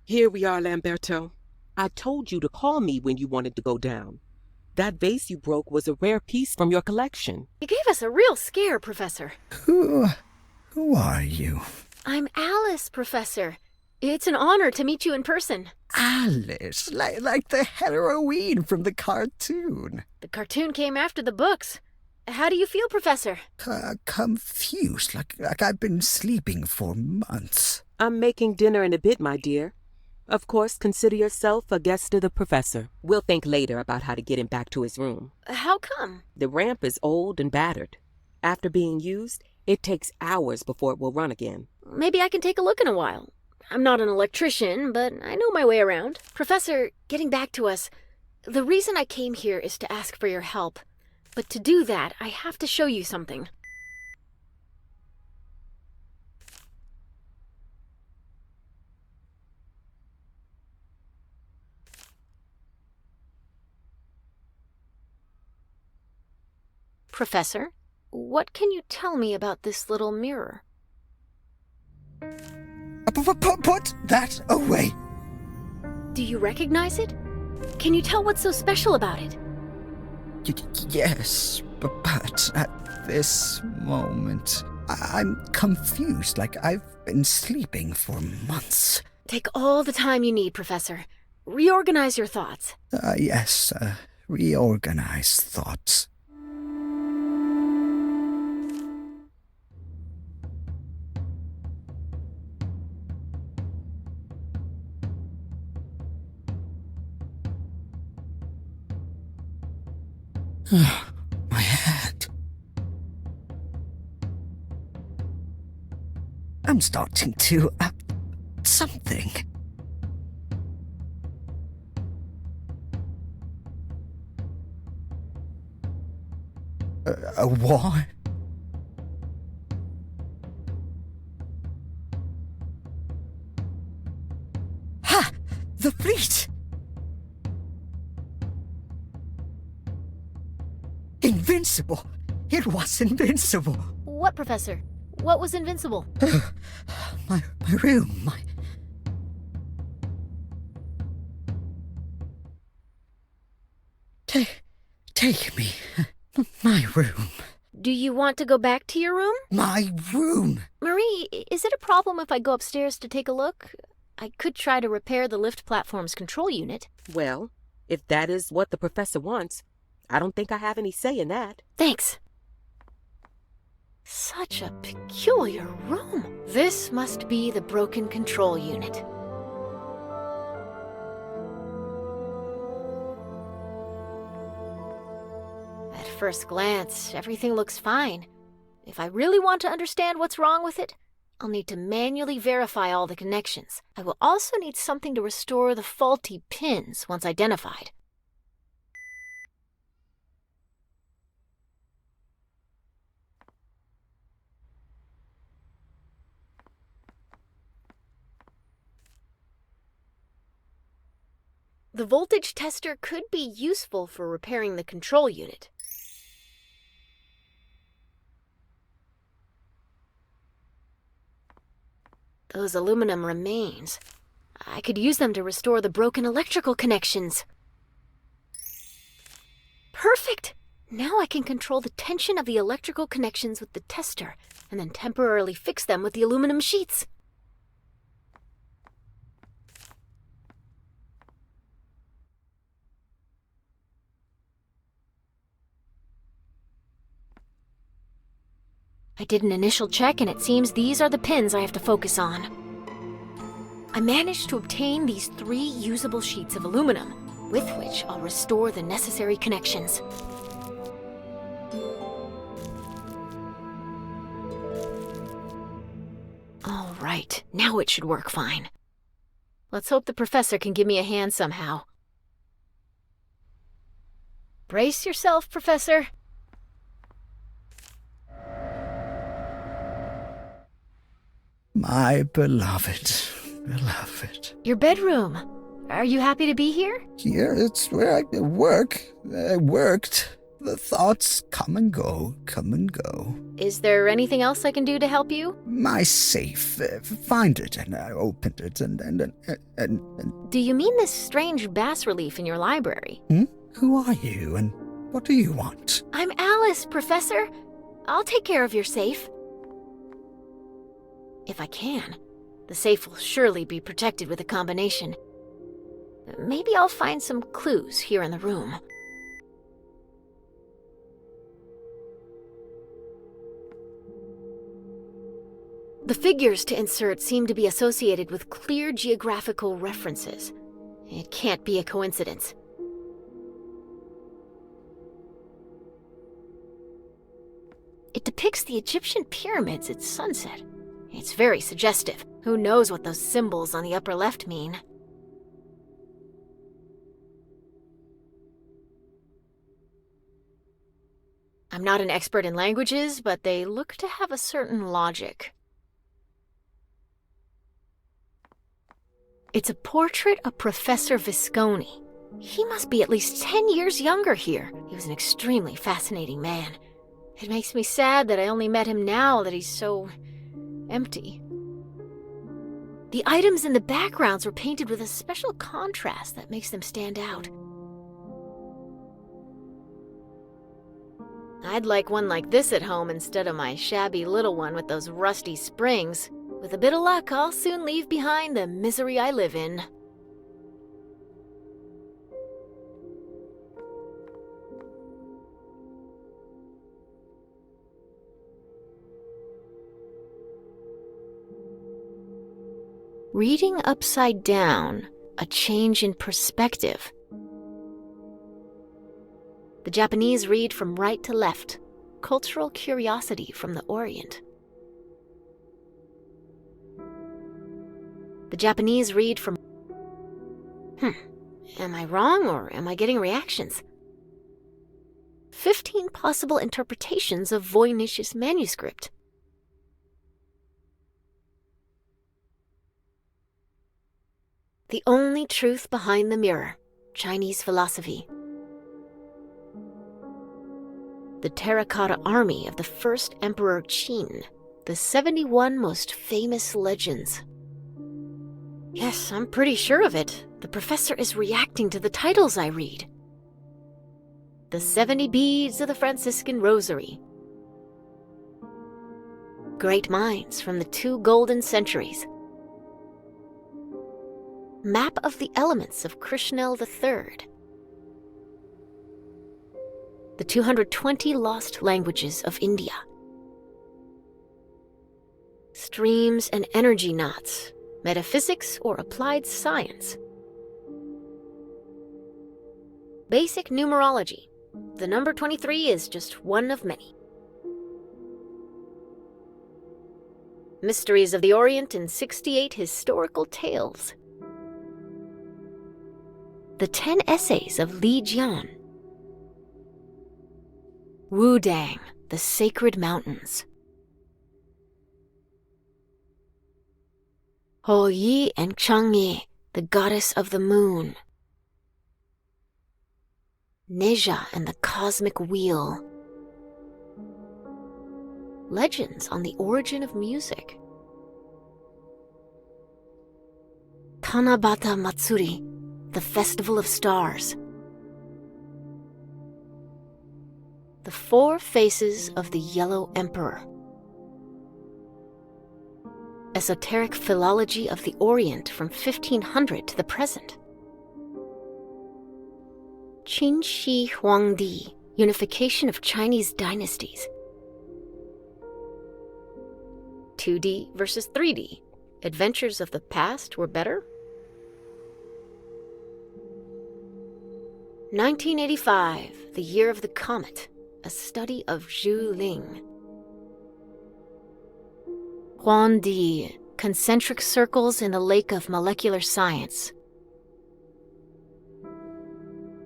Here we are, Lamberto. I told you to call me when you wanted to go down. That vase you broke was a rare piece from your collection. You gave us a real scare, Professor. Who are you? I'm Alice, Professor. It's an honor to meet you in person. Alice, like the heroine from the cartoon. The cartoon came after the books. How do you feel, Professor? Confused, like I've been sleeping for months. I'm making dinner in a bit, my dear. Of course, consider yourself a guest of the professor. We'll think later about how to get him back to his room. How come? The ramp is old and battered. After being used, it takes hours before it will run again. Maybe I can take a look in a while. I'm not an electrician, but I know my way around. Professor, getting back to us, the reason I came here is to ask for your help. But to do that, I have to show you something. Professor, what can you tell me about this little mirror? Put that away. Do you recognize it? Can you tell what's so special about it? Yes, but at this moment, I'm confused, like I've been sleeping for months. Take all the time you need, Professor. Reorganize your thoughts. Yes, reorganize thoughts. My head. I'm starting to... something. A war? Ha! The fleet! Invincible! It was invincible! What, Professor? What was invincible? My room, my... Take me. My room. Do you want to go back to your room? My room! Marie, is it a problem if I go upstairs to take a look? I could try to repair the lift platform's control unit. Well, if that is what the professor wants, I don't think I have any say in that. Thanks. Such a peculiar room. This must be the broken control unit. At first glance, everything looks fine. If I really want to understand what's wrong with it, I'll need to manually verify all the connections. I will also need something to restore the faulty pins once identified. The voltage tester could be useful for repairing the control unit. Those aluminum remains. I could use them to restore the broken electrical connections. Perfect! Now I can control the tension of the electrical connections with the tester, and then temporarily fix them with the aluminum sheets. I did an initial check, and it seems these are the pins I have to focus on. I managed to obtain these 3 usable sheets of aluminum, with which I'll restore the necessary connections. All right, now it should work fine. Let's hope the professor can give me a hand somehow. Brace yourself, Professor. My beloved. Your bedroom. Are you happy to be here? Here, it's where I work. I worked. The thoughts come and go, come and go. Is there anything else I can do to help you? My safe. Find it, and I opened it, and. Do you mean this strange bas relief in your library? Who are you, and what do you want? I'm Alice, Professor. I'll take care of your safe. If I can. The safe will surely be protected with a combination. Maybe I'll find some clues here in the room. The figures to insert seem to be associated with clear geographical references. It can't be a coincidence. It depicts the Egyptian pyramids at sunset. It's very suggestive. Who knows what those symbols on the upper left mean? I'm not an expert in languages, but they look to have a certain logic. It's a portrait of Professor Visconti. He must be at least 10 years younger here. He was an extremely fascinating man. It makes me sad that I only met him now that he's so empty. The items in the backgrounds were painted with a special contrast that makes them stand out. I'd like one like this at home instead of my shabby little one with those rusty springs. With a bit of luck, I'll soon leave behind the misery I live in. Reading upside down, a change in perspective. The Japanese read from right to left, cultural curiosity from the Orient. The Japanese read from... Am I wrong or am I getting reactions? 15 possible interpretations of Voynish's manuscript. The only truth behind the mirror, Chinese philosophy. The terracotta army of the first Emperor Qin, the 71 most famous legends. Yes, I'm pretty sure of it. The professor is reacting to the titles I read. The 70 Beads of the Franciscan Rosary. Great minds from the 2 golden centuries. Map of the elements of Krishnel III. The 220 lost languages of India. Streams and energy knots. Metaphysics or applied science. Basic numerology. The number 23 is just one of many. Mysteries of the Orient and 68 historical tales. The 10 essays of Li Jian. Wudang, the Sacred Mountains. Ho Yi and Chang'e, the Goddess of the Moon. Neja and the Cosmic Wheel. Legends on the origin of music. Tanabata Matsuri, the Festival of Stars. The 4 Faces of the Yellow Emperor. Esoteric philology of the Orient from 1500 to the present. Qin Shi Huangdi, unification of Chinese dynasties. 2D versus 3D. Adventures of the past were better? 1985, the year of the comet, a study of Zhu Ling. Huangdi, concentric circles in the lake of molecular science.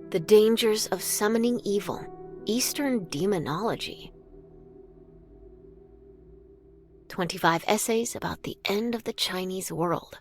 The dangers of summoning evil, Eastern demonology. 25 essays about the end of the Chinese world.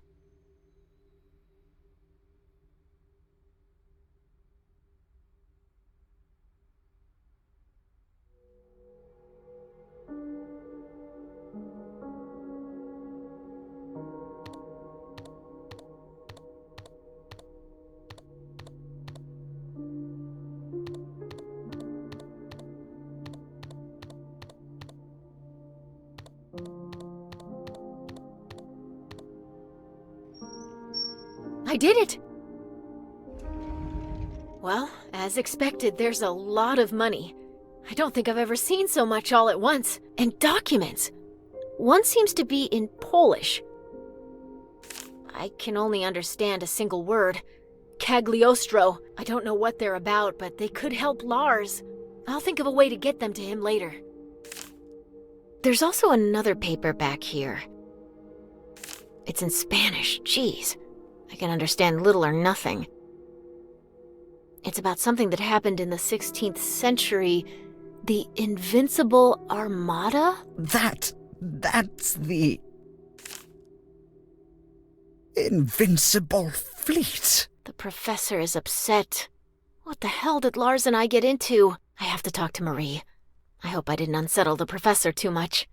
I did it! Well, as expected, there's a lot of money. I don't think I've ever seen so much all at once. And documents. One seems to be in Polish. I can only understand a single word. Cagliostro. I don't know what they're about, but they could help Lars. I'll think of a way to get them to him later. There's also another paper back here. It's in Spanish. Jeez. I can understand little or nothing. It's about something that happened in the 16th century. The Invincible Armada? That's the Invincible Fleet. The professor is upset. What the hell did Lars and I get into? I have to talk to Marie. I hope I didn't unsettle the professor too much.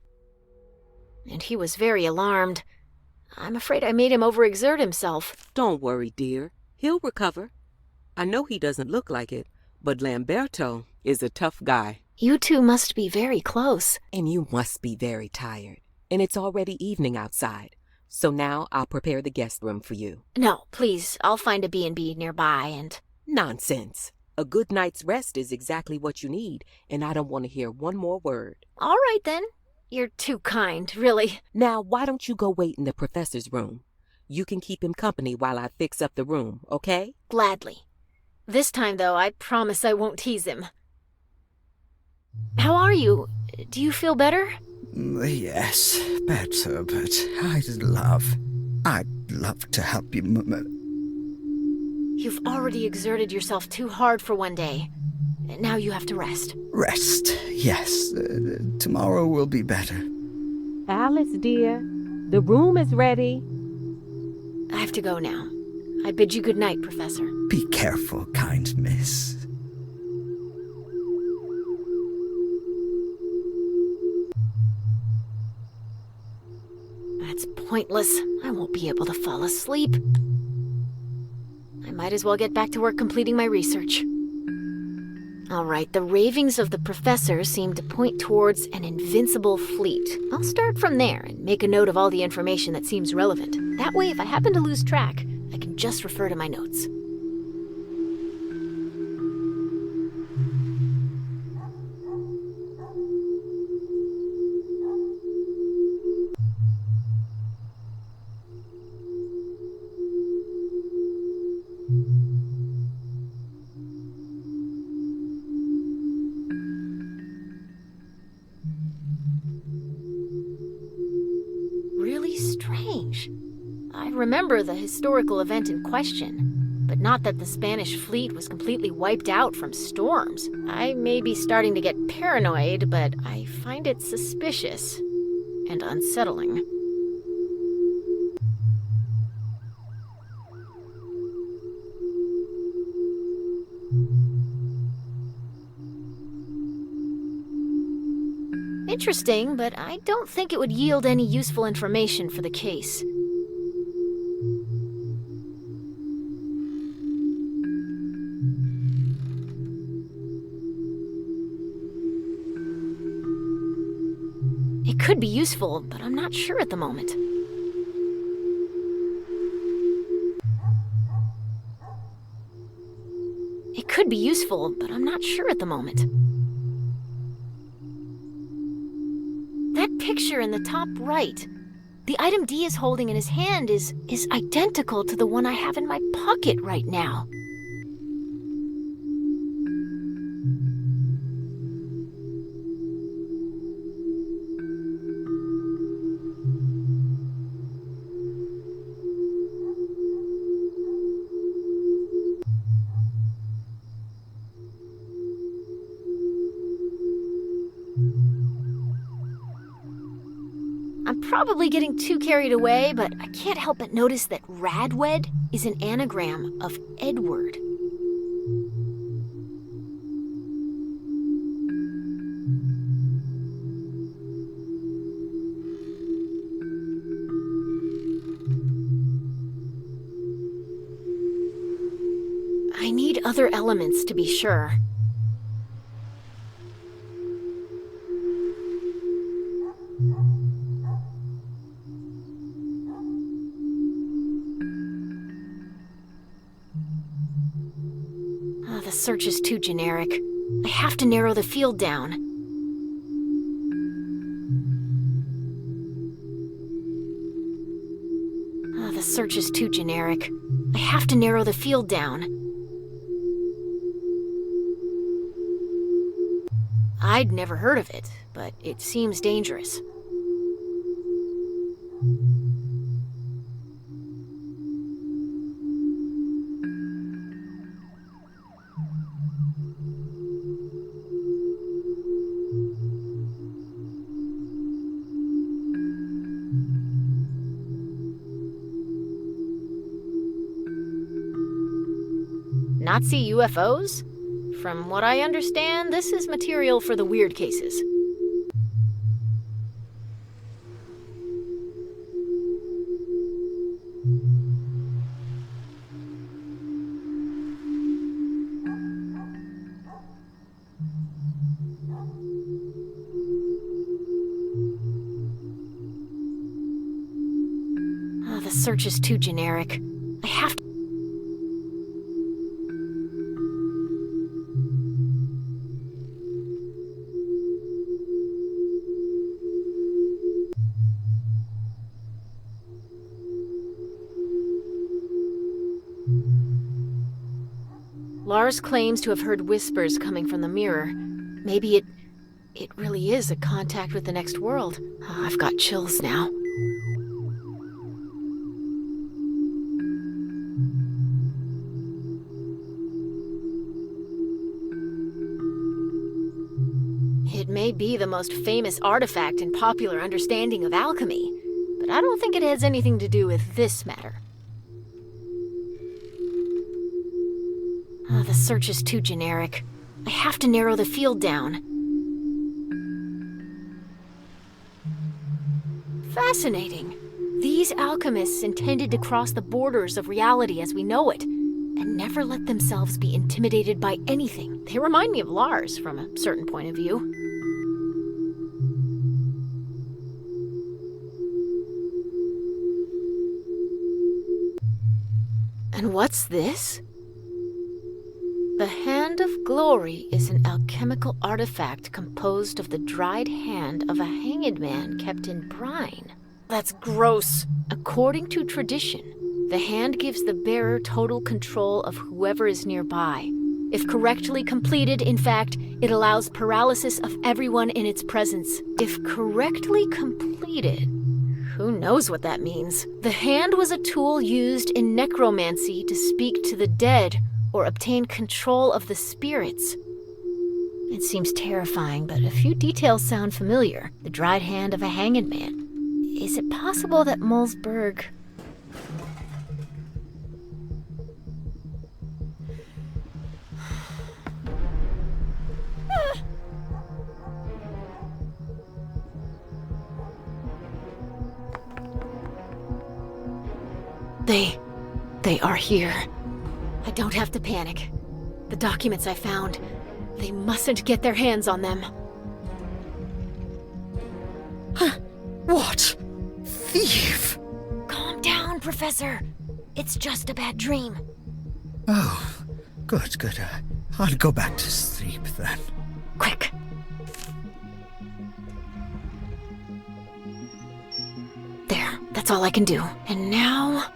And he was very alarmed. I'm afraid I made him overexert himself. Don't worry, dear. He'll recover. I know he doesn't look like it, but Lamberto is a tough guy. You two must be very close. And you must be very tired. And it's already evening outside. So now I'll prepare the guest room for you. No, please, I'll find a B&B nearby and... Nonsense. A good night's rest is exactly what you need, and I don't want to hear one more word. All right, then. You're too kind, really. Now, why don't you go wait in the professor's room? You can keep him company while I fix up the room, okay? Gladly. This time, though, I promise I won't tease him. How are you? Do you feel better? Yes, better, but I'd love to help you. You've already exerted yourself too hard for one day. Now you have to rest. Rest, yes. Tomorrow will be better. Alice, dear, the room is ready. I have to go now. I bid you good night, Professor. Be careful, kind miss. That's pointless. I won't be able to fall asleep. I might as well get back to work completing my research. All right, the ravings of the professor seem to point towards an invincible fleet. I'll start from there and make a note of all the information that seems relevant. That way, if I happen to lose track, I can just refer to my notes. Really strange. I remember the historical event in question, but not that the Spanish fleet was completely wiped out from storms. I may be starting to get paranoid, but I find it suspicious and unsettling. Interesting, but I don't think it would yield any useful information for the case. It could be useful, but I'm not sure at the moment. It could be useful, but I'm not sure at the moment. That picture in the top right, the item D is holding in his hand is identical to the one I have in my pocket right now. I'm probably getting too carried away, but I can't help but notice that Radwed is an anagram of Edward. I need other elements to be sure. search is too generic. I have to narrow the field down. The search is too generic. I have to narrow the field down. I'd never heard of it, but it seems dangerous. Nazi UFOs? From what I understand, this is material for the weird cases. The search is too generic. I have to... Lars claims to have heard whispers coming from the mirror. Maybe it really is a contact with the next world. Oh, I've got chills now. It may be the most famous artifact in popular understanding of alchemy, but I don't think it has anything to do with this matter. The search is too generic. I have to narrow the field down. Fascinating. These alchemists intended to cross the borders of reality as we know it, and never let themselves be intimidated by anything. They remind me of Lars from a certain point of view. And what's this? The Hand of Glory is an alchemical artifact composed of the dried hand of a hanged man kept in brine. That's gross. According to tradition, the hand gives the bearer total control of whoever is nearby. If correctly completed, in fact, it allows paralysis of everyone in its presence. If correctly completed... who knows what that means? The hand was a tool used in necromancy to speak to the dead or obtain control of the spirits. It seems terrifying, but a few details sound familiar. The dried hand of a hanged man. Is it possible that Molsberg... They are here. I don't have to panic. The documents I found, they mustn't get their hands on them. What? Thief? Calm down, Professor. It's just a bad dream. Oh, good. I'll go back to sleep then. Quick. There, that's all I can do. And now...